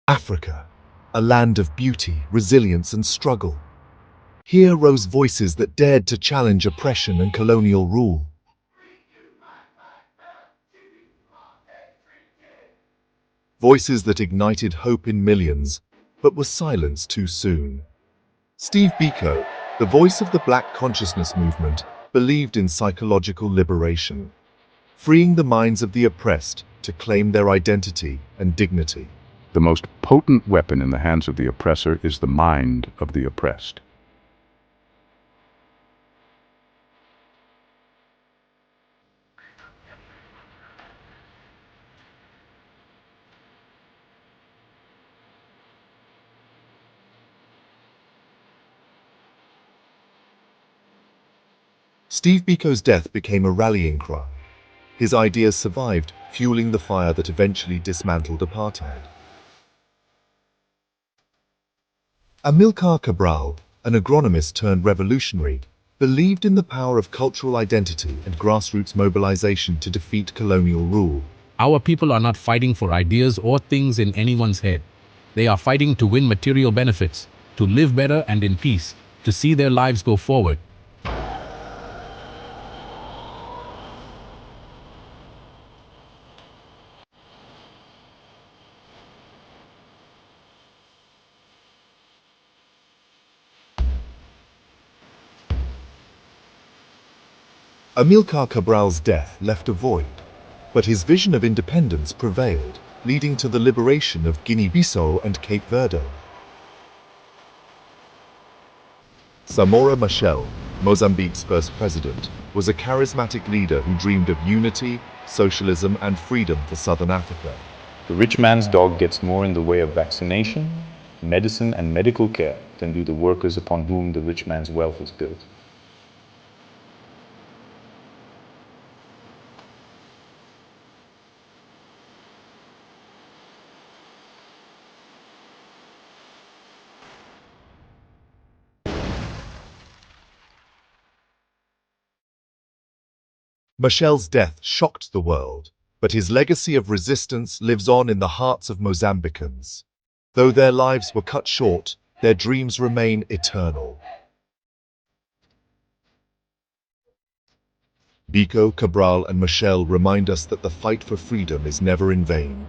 Africa, a land of beauty, resilience and struggle. Here rose voices that dared to challenge oppression and colonial rule. Voices that ignited hope in millions, but were silenced too soon. Steve Biko, the voice of the Black consciousness movement, believed in psychological liberation, freeing the minds of the oppressed to claim their identity and dignity. The most potent weapon in the hands of the oppressor is the mind of the oppressed. Steve Biko's death became a rallying cry. His ideas survived, fueling the fire that eventually dismantled apartheid. Amílcar Cabral, an agronomist turned revolutionary, believed in the power of cultural identity and grassroots mobilization to defeat colonial rule. Our people are not fighting for ideas or things in anyone's head. They are fighting to win material benefits, to live better and in peace, to see their lives go forward. Amílcar Cabral's death left a void, but his vision of independence prevailed, leading to the liberation of Guinea-Bissau and Cape Verde. Samora Machel, Mozambique's first president, was a charismatic leader who dreamed of unity, socialism and freedom for Southern Africa. The rich man's dog gets more in the way of vaccination, medicine and medical care than do the workers upon whom the rich man's wealth is built. Machel's death shocked the world, but his legacy of resistance lives on in the hearts of Mozambicans. Though their lives were cut short, their dreams remain eternal. Biko, Cabral and Machel remind us that the fight for freedom is never in vain.